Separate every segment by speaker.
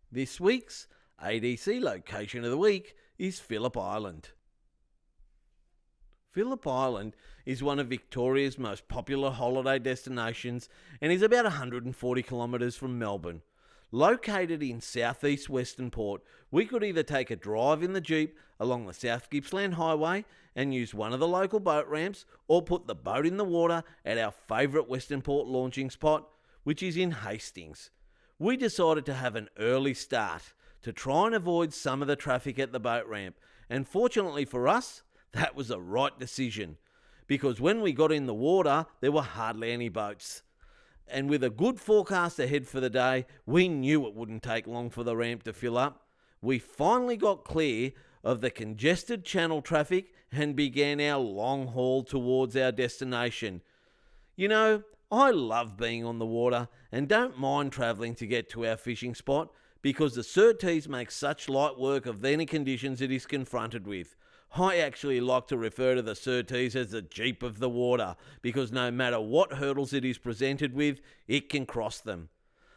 Speaker 1: This week's ADC location of the week is Phillip Island. Phillip Island is one of Victoria's most popular holiday destinations and is about 140 kilometres from Melbourne. Located in southeast Western Port, we could either take a drive in the Jeep along the South Gippsland Highway and use one of the local boat ramps, or put the boat in the water at our favourite Western Port launching spot, which is in Hastings. We decided to have an early start to try and avoid some of the traffic at the boat ramp, and fortunately for us, that was the right decision, because when we got in the water, there were hardly any boats. And with a good forecast ahead for the day, we knew it wouldn't take long for the ramp to fill up. We finally got clear of the congested channel traffic and began our long haul towards our destination. You know, I love being on the water and don't mind travelling to get to our fishing spot, because the Surtees make such light work of any conditions it is confronted with. I actually like to refer to the Surtees as the Jeep of the water, because no matter what hurdles it is presented with, it can cross them.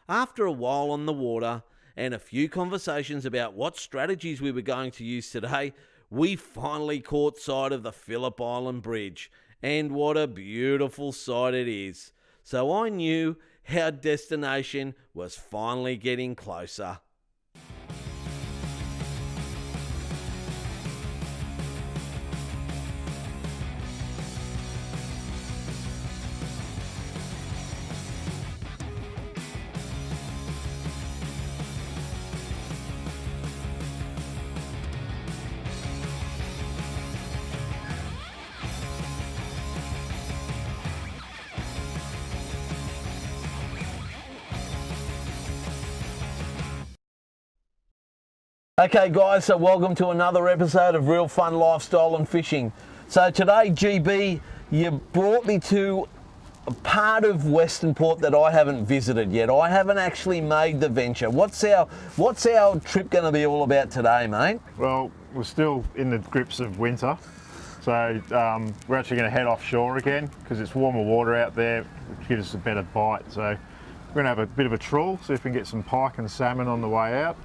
Speaker 1: After a while on the water and a few conversations about what strategies we were going to use today, we finally caught sight of the Phillip Island Bridge, and what a beautiful sight it is. So I knew our destination was finally getting closer. Okay guys, so welcome to another episode of Real Fun Lifestyle and Fishing. So today, GB, you brought me to a part of Western Port that I haven't visited yet. I haven't actually made the venture. What's our trip going to be all about today, mate?
Speaker 2: Well, we're still in the grips of winter, so we're actually going to head offshore again because it's warmer water out there, which gives us a better bite. So we're going to have a bit of a trawl, see if we can get some pike and salmon on the way out,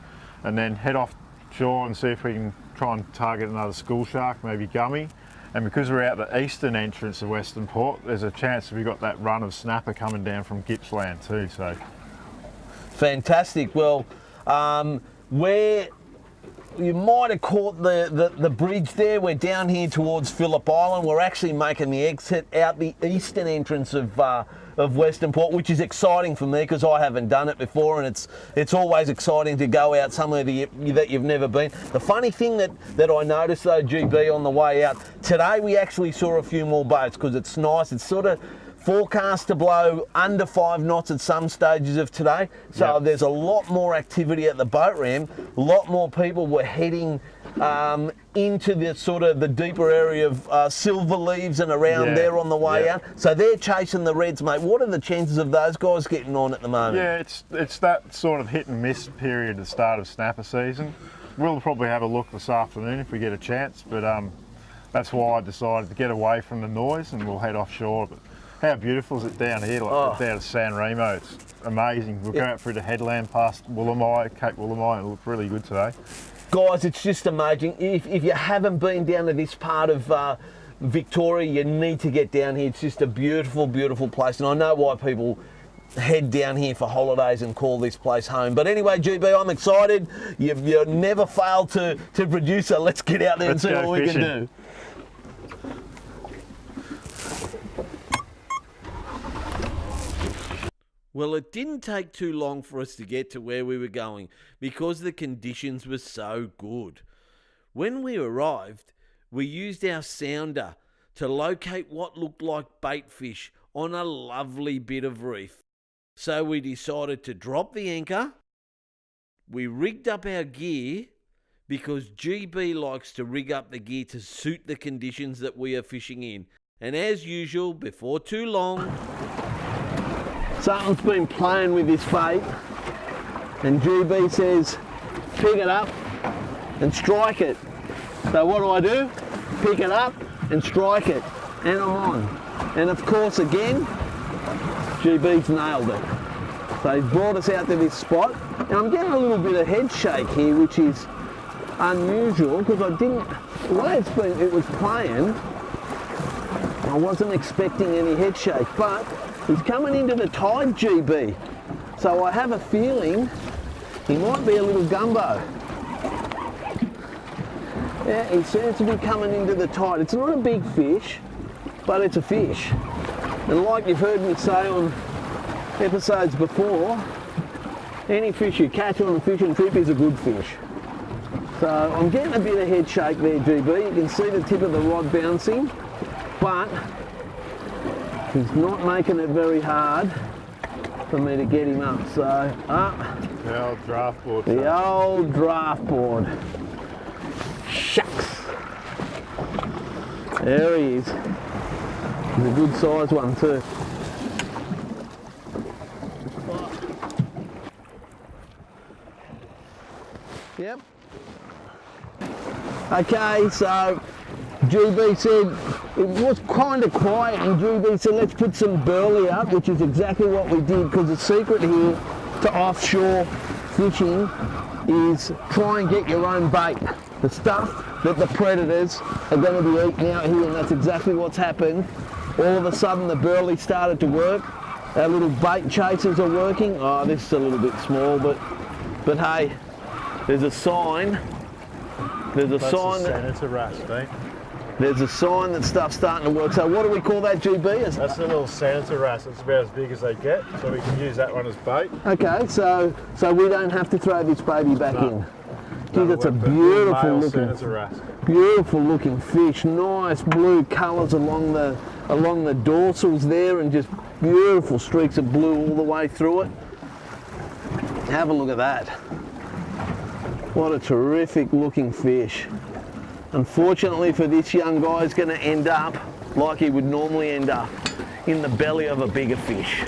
Speaker 2: and then head offshore and see if we can try and target another school shark, maybe gummy. And because we're out the eastern entrance of Western Port, there's a chance that we've got that run of snapper coming down from Gippsland too. So
Speaker 1: fantastic. Well, where you might have caught the bridge there. We're down here towards Phillip Island. We're actually making the exit out the eastern entrance of Western Port, which is exciting for me because I haven't done it before, and it's always exciting to go out somewhere that you've never been. The funny thing that I noticed though, GB, on the way out today, we actually saw a few more boats because it's nice. It's sort of forecast to blow under 5 knots at some stages of today, so yep. There's a lot more activity at the boat ramp. A lot more people were heading into the sort of the deeper area of Silver Leaves and around there on the way out. So they're chasing the reds, mate. What are the chances of those guys getting on at the moment?
Speaker 2: Yeah, it's that sort of hit and miss period at the start of snapper season. We'll probably have a look this afternoon if we get a chance, but that's why I decided to get away from the noise and we'll head offshore. But how beautiful is it down here, like down at San Remo? It's amazing. We'll go out through the headland past Woolamai, Cape Woolamai, and it looked really good today.
Speaker 1: Guys, it's just amazing. If you haven't been down to this part of Victoria, you need to get down here. It's just a beautiful, beautiful place. And I know why people head down here for holidays and call this place home. But anyway, GB, I'm excited. You've never failed to produce, so let's get out there and see what we can do. Well, it didn't take too long for us to get to where we were going because the conditions were so good. When we arrived, we used our sounder to locate what looked like bait fish on a lovely bit of reef. So we decided to drop the anchor. We rigged up our gear because GB likes to rig up the gear to suit the conditions that we are fishing in. And as usual, before too long, something's been playing with this bait, and GB says, pick it up and strike it. So what do? Pick it up and strike it, and I'm on. And of course, again, GB's nailed it. So he's brought us out to this spot. And I'm getting a little bit of head shake here, which is unusual because the way it was playing, I wasn't expecting any head shake, but he's coming into the tide, GB. So I have a feeling he might be a little gumbo. Yeah, he seems to be coming into the tide. It's not a big fish, but it's a fish. And like you've heard me say on episodes before, any fish you catch on a fishing trip is a good fish. So I'm getting a bit of head shake there, GB. You can see the tip of the rod bouncing, but he's not making it very hard for me to get him up. So,
Speaker 2: the old draft board.
Speaker 1: The old draft board. Shucks. There he is. He's a good size one too. Yep. Okay, so GB said it was kind of quiet, and GB said let's put some burley up, which is exactly what we did, because the secret here to offshore fishing is try and get your own bait. The stuff that the predators are going to be eating out here, and that's exactly what's happened. All of a sudden the burley started to work. Our little bait chasers are working. Oh, this is a little bit small, but hey, there's a sign. There's a sign that
Speaker 2: it's a wrasse, mate.
Speaker 1: There's a sign that stuff's starting to work. So what do we call that, GB?
Speaker 2: That's a little senator wrasse. It's about as big as they get, so we can use that one as bait.
Speaker 1: Okay, so we don't have to throw this baby back in. Gee, that's a beautiful looking fish. Nice blue colours along the dorsals there, and just beautiful streaks of blue all the way through it. Have a look at that. What a terrific looking fish. Unfortunately for this young guy, he's going to end up like he would normally end up, in the belly of a bigger fish.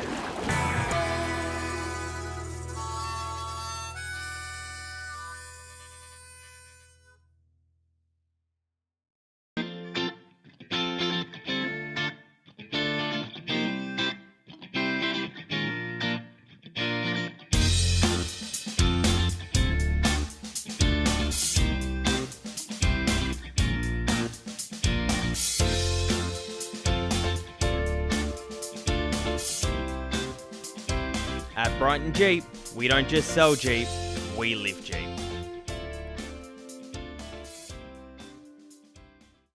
Speaker 3: At Brighton Jeep, we don't just sell Jeep, we live Jeep.